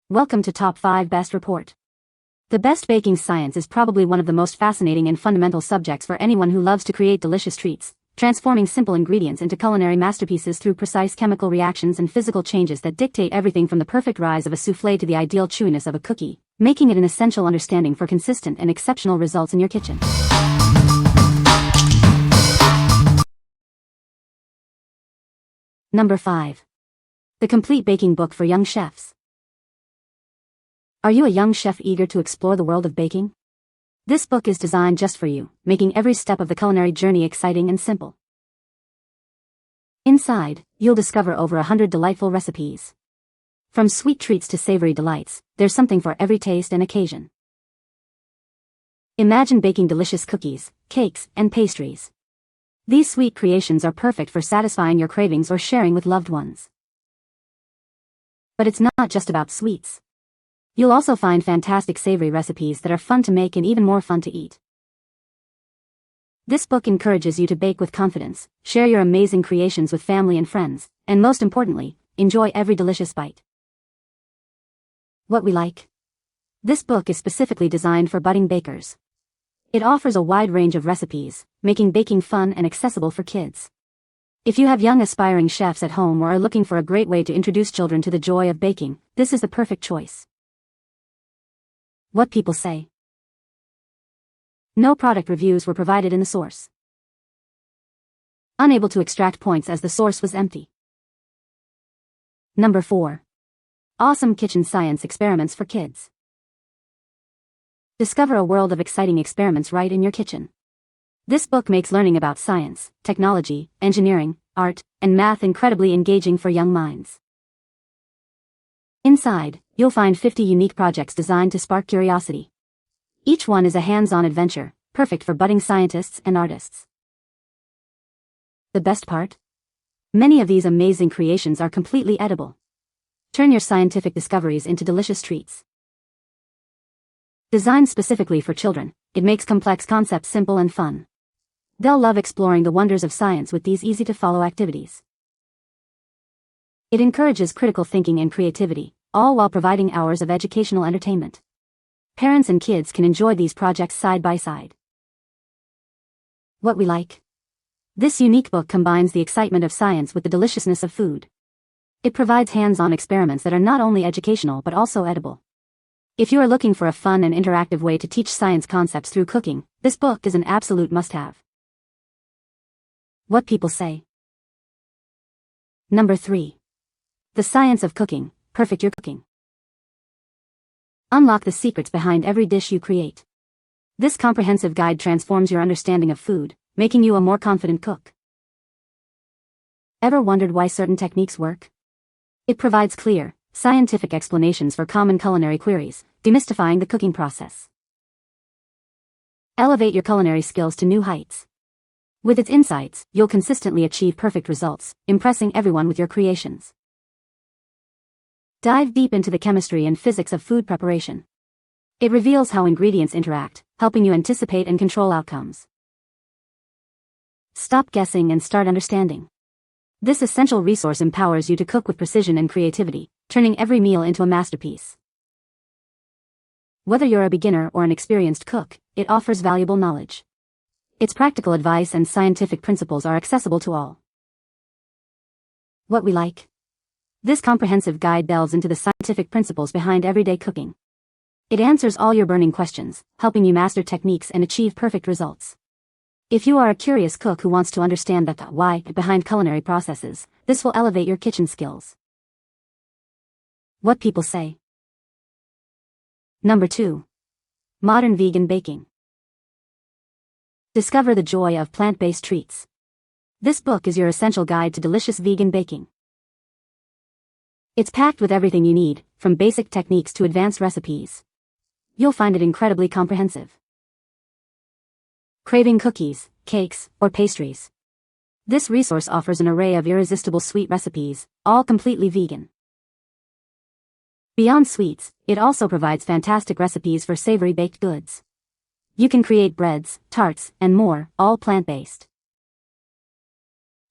Welcome to Top 5 Best Report. The best baking science is probably one of the most fascinating and fundamental subjects for anyone who loves to create delicious treats, transforming simple ingredients into culinary masterpieces through precise chemical reactions and physical changes that dictate everything from the perfect rise of a soufflé to the ideal chewiness of a cookie, making it an essential understanding for consistent and exceptional results in your kitchen. Number 5. The Complete Baking Book for Young Chefs. Are you a young chef eager to explore the world of baking? This book is designed just for you, making every step of the culinary journey exciting and simple. Inside, you'll discover over 100 delightful recipes. From sweet treats to savory delights, there's something for every taste and occasion. Imagine baking delicious cookies, cakes, and pastries. These sweet creations are perfect for satisfying your cravings or sharing with loved ones. But it's not just about sweets. You'll also find fantastic savory recipes that are fun to make and even more fun to eat. This book encourages you to bake with confidence, share your amazing creations with family and friends, and most importantly, enjoy every delicious bite. What we like. This book is specifically designed for budding bakers. It offers a wide range of recipes, making baking fun and accessible for kids. If you have young aspiring chefs at home or are looking for a great way to introduce children to the joy of baking, this is the perfect choice. What people say. No product reviews were provided in the source. Unable to extract points as the source was empty. Number 4. Awesome Kitchen Science Experiments for Kids. Discover a world of exciting experiments right in your kitchen. This book makes learning about science, technology, engineering, art, and math incredibly engaging for young minds. Inside, you'll find 50 unique projects designed to spark curiosity. Each one is a hands-on adventure, perfect for budding scientists and artists. The best part? Many of these amazing creations are completely edible. Turn your scientific discoveries into delicious treats. Designed specifically for children, it makes complex concepts simple and fun. They'll love exploring the wonders of science with these easy-to-follow activities. It encourages critical thinking and creativity, all while providing hours of educational entertainment. Parents and kids can enjoy these projects side by side. What we like. This unique book combines the excitement of science with the deliciousness of food. It provides hands-on experiments that are not only educational but also edible. If you are looking for a fun and interactive way to teach science concepts through cooking, this book is an absolute must-have. What people say. Number 3. The Science of Cooking, Perfect Your Cooking. Unlock the secrets behind every dish you create. This comprehensive guide transforms your understanding of food, making you a more confident cook. Ever wondered why certain techniques work? It provides clear, scientific explanations for common culinary queries, demystifying the cooking process. Elevate your culinary skills to new heights. With its insights, you'll consistently achieve perfect results, impressing everyone with your creations. Dive deep into the chemistry and physics of food preparation. It reveals how ingredients interact, helping you anticipate and control outcomes. Stop guessing and start understanding. This essential resource empowers you to cook with precision and creativity, turning every meal into a masterpiece. Whether you're a beginner or an experienced cook, it offers valuable knowledge. Its practical advice and scientific principles are accessible to all. What we like. This comprehensive guide delves into the scientific principles behind everyday cooking. It answers all your burning questions, helping you master techniques and achieve perfect results. If you are a curious cook who wants to understand the why behind culinary processes, this will elevate your kitchen skills. What people say. Number 2. Modern Vegan Baking. Discover the joy of plant-based treats. This book is your essential guide to delicious vegan baking. It's packed with everything you need, from basic techniques to advanced recipes. You'll find it incredibly comprehensive. Craving cookies, cakes, or pastries? This resource offers an array of irresistible sweet recipes, all completely vegan. Beyond sweets, it also provides fantastic recipes for savory baked goods. You can create breads, tarts, and more, all plant-based.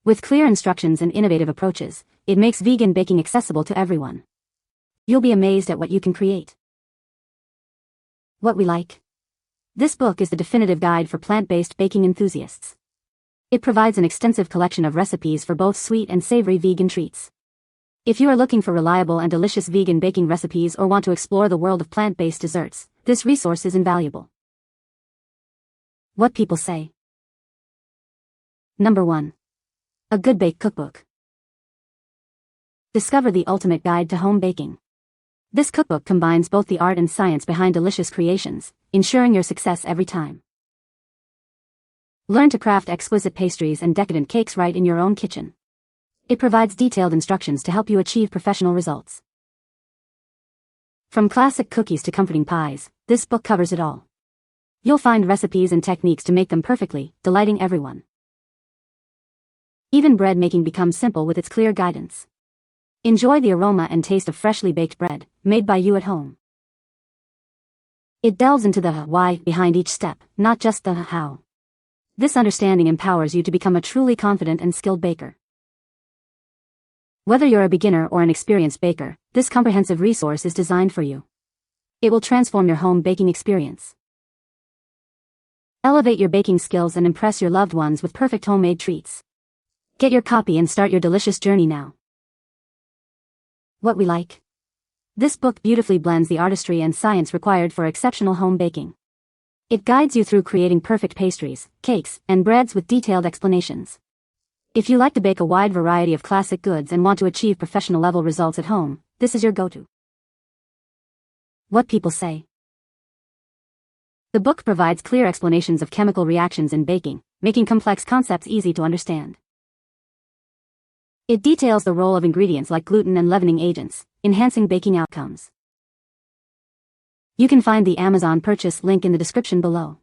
With clear instructions and innovative approaches, it makes vegan baking accessible to everyone. You'll be amazed at what you can create. What we like. This book is the definitive guide for plant-based baking enthusiasts. It provides an extensive collection of recipes for both sweet and savory vegan treats. If you are looking for reliable and delicious vegan baking recipes or want to explore the world of plant-based desserts, this resource is invaluable. What people say. Number 1. A Good Bake Cookbook. Discover the ultimate guide to home baking. This cookbook combines both the art and science behind delicious creations, ensuring your success every time. Learn to craft exquisite pastries and decadent cakes right in your own kitchen. It provides detailed instructions to help you achieve professional results. From classic cookies to comforting pies, this book covers it all. You'll find recipes and techniques to make them perfectly, delighting everyone. Even bread making becomes simple with its clear guidance. Enjoy the aroma and taste of freshly baked bread, made by you at home. It delves into the why behind each step, not just the how. This understanding empowers you to become a truly confident and skilled baker. Whether you're a beginner or an experienced baker, this comprehensive resource is designed for you. It will transform your home baking experience. Elevate your baking skills and impress your loved ones with perfect homemade treats. Get your copy and start your delicious journey now. What we like. This book beautifully blends the artistry and science required for exceptional home baking. It guides you through creating perfect pastries, cakes, and breads with detailed explanations. If you like to bake a wide variety of classic goods and want to achieve professional level results at home, this is your go-to. What people say. The book provides clear explanations of chemical reactions in baking, making complex concepts easy to understand. It details the role of ingredients like gluten and leavening agents, enhancing baking outcomes. You can find the Amazon purchase link in the description below.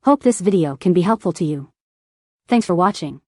Hope this video can be helpful to you. Thanks for watching.